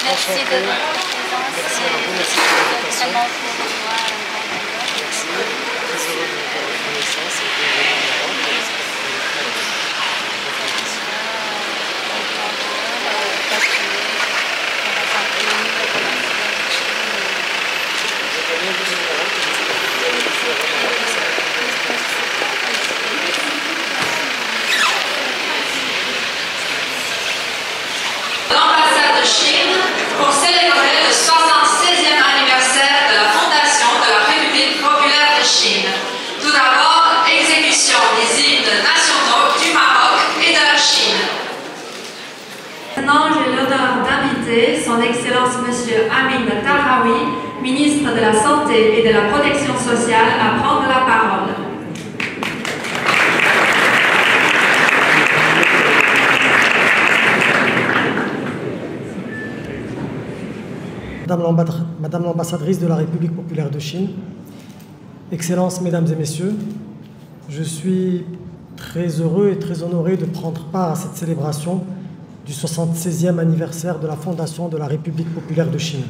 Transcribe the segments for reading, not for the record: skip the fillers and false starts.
Merci de votre présence. C'est vraiment pour moi un grand l'ambassade de Chine pour célébrer le 76e anniversaire de la fondation de la République populaire de Chine. Tout d'abord, exécution des hymnes nationaux du Maroc et de la Chine. Maintenant, j'ai l'honneur d'inviter son Excellence Monsieur Amin Tahawi, ministre de la Santé et de la Protection sociale, à prendre la parole. Madame l'ambassadrice de la République populaire de Chine, Excellences, Mesdames et Messieurs, je suis très heureux et très honoré de prendre part à cette célébration du 76e anniversaire de la fondation de la République populaire de Chine.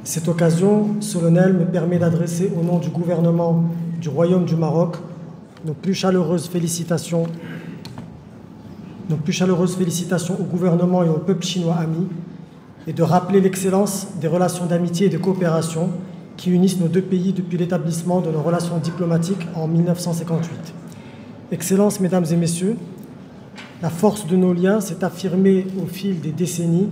Cette occasion solennelle me permet d'adresser au nom du gouvernement du Royaume du Maroc nos plus chaleureuses félicitations au gouvernement et au peuple chinois ami, et de rappeler l'excellence des relations d'amitié et de coopération qui unissent nos deux pays depuis l'établissement de nos relations diplomatiques en 1958. Excellences, Mesdames et Messieurs, la force de nos liens s'est affirmée au fil des décennies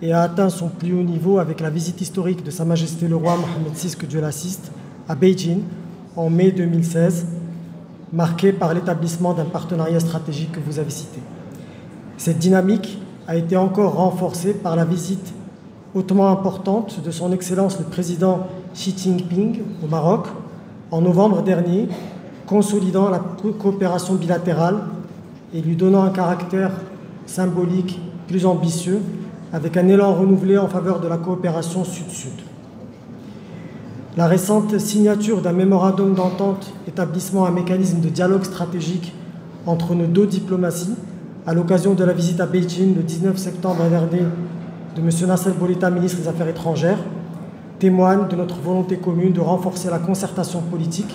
et a atteint son plus haut niveau avec la visite historique de Sa Majesté le Roi Mohammed VI, que Dieu l'assiste, à Beijing en mai 2016, marquée par l'établissement d'un partenariat stratégique que vous avez cité. Cette dynamique a été encore renforcée par la visite hautement importante de son Excellence le Président Xi Jinping au Maroc en novembre dernier, consolidant la coopération bilatérale et lui donnant un caractère symbolique plus ambitieux, avec un élan renouvelé en faveur de la coopération Sud-Sud. La récente signature d'un mémorandum d'entente établissant un mécanisme de dialogue stratégique entre nos deux diplomaties, à l'occasion de la visite à Beijing le 19 septembre dernier de M. Nasser Bourita, ministre des Affaires étrangères, témoigne de notre volonté commune de renforcer la concertation politique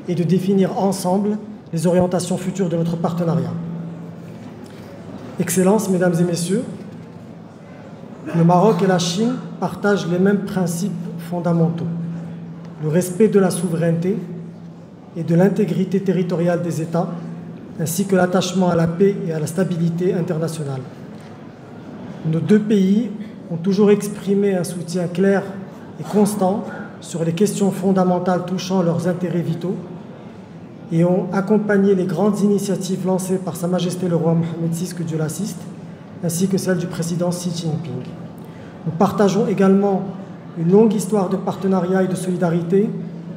et de définir ensemble les orientations futures de notre partenariat. Excellences, Mesdames et Messieurs, le Maroc et la Chine partagent les mêmes principes fondamentaux: le respect de la souveraineté et de l'intégrité territoriale des États, ainsi que l'attachement à la paix et à la stabilité internationale. Nos deux pays ont toujours exprimé un soutien clair et constant sur les questions fondamentales touchant leurs intérêts vitaux et ont accompagné les grandes initiatives lancées par Sa Majesté le Roi Mohammed VI, que Dieu l'assiste, ainsi que celle du président Xi Jinping. Nous partageons également une longue histoire de partenariat et de solidarité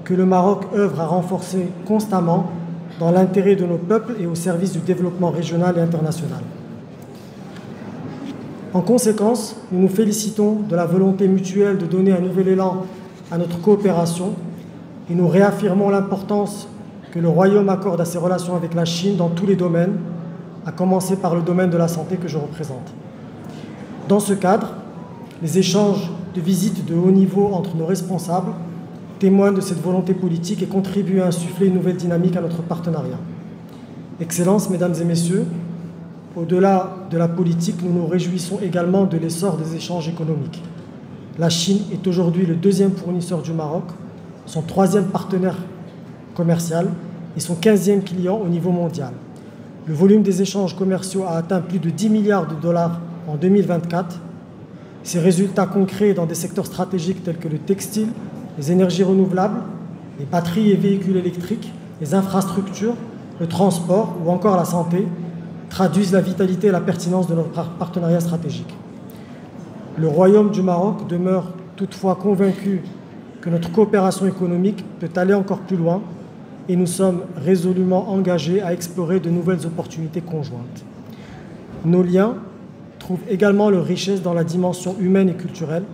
que le Maroc œuvre à renforcer constamment dans l'intérêt de nos peuples et au service du développement régional et international. En conséquence, nous nous félicitons de la volonté mutuelle de donner un nouvel élan à notre coopération et nous réaffirmons l'importance que le Royaume accorde à ses relations avec la Chine dans tous les domaines, à commencer par le domaine de la santé que je représente. Dans ce cadre, les échanges de visites de haut niveau entre nos responsables témoignent de cette volonté politique et contribuent à insuffler une nouvelle dynamique à notre partenariat. Excellences, Mesdames et Messieurs, au-delà de la politique, nous nous réjouissons également de l'essor des échanges économiques. La Chine est aujourd'hui le deuxième fournisseur du Maroc, son troisième partenaire commercial et son 15e client au niveau mondial. Le volume des échanges commerciaux a atteint plus de 10 milliards de dollars en 2024. Ces résultats concrets dans des secteurs stratégiques tels que le textile, les énergies renouvelables, les batteries et véhicules électriques, les infrastructures, le transport ou encore la santé traduisent la vitalité et la pertinence de notre partenariat stratégique. Le Royaume du Maroc demeure toutefois convaincu que notre coopération économique peut aller encore plus loin et nous sommes résolument engagés à explorer de nouvelles opportunités conjointes. Nos liens trouvent également leur richesse dans la dimension humaine et culturelle.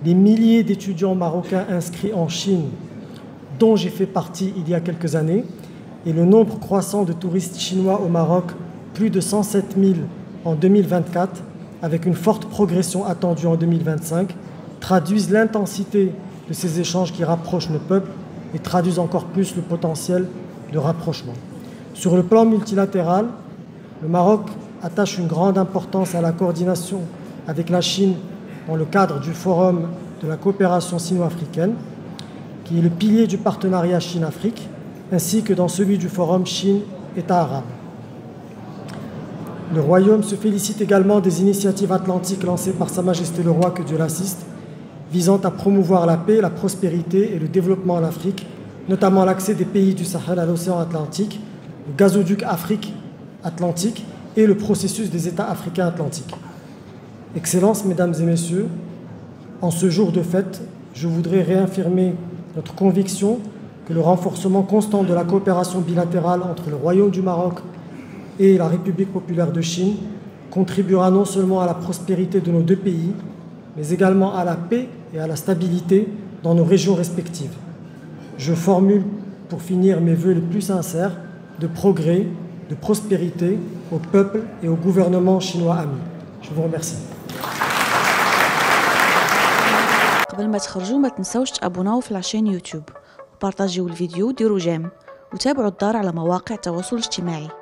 Les milliers d'étudiants marocains inscrits en Chine, dont j'ai fait partie il y a quelques années, et le nombre croissant de touristes chinois au Maroc, plus de 107 000 en 2024, avec une forte progression attendue en 2025, traduisent l'intensité de ces échanges qui rapprochent nos peuples et traduisent encore plus le potentiel de rapprochement. Sur le plan multilatéral, le Maroc attache une grande importance à la coordination avec la Chine dans le cadre du Forum de la coopération sino-africaine, qui est le pilier du partenariat Chine-Afrique, ainsi que dans celui du Forum Chine-États arabes. Le Royaume se félicite également des initiatives atlantiques lancées par Sa Majesté le Roi, que Dieu l'assiste, visant à promouvoir la paix, la prospérité et le développement en Afrique, notamment l'accès des pays du Sahel à l'océan Atlantique, le gazoduc Afrique-Atlantique et le processus des États africains atlantiques. Excellences, Mesdames et Messieurs, en ce jour de fête, je voudrais réaffirmer notre conviction que le renforcement constant de la coopération bilatérale entre le Royaume du Maroc et la République populaire de Chine contribuera non seulement à la prospérité de nos deux pays, mais également à la paix et à la stabilité dans nos régions respectives. Je formule pour finir mes vœux les plus sincères de progrès, de prospérité au peuple et au gouvernement chinois ami. Je vous remercie. قبل ما تخرجوا ما تنسوش تابوناو في العشان يوتيوب وبارطاجيو الفيديو وديروا جيم وتابعوا الدار على مواقع التواصل الاجتماعي.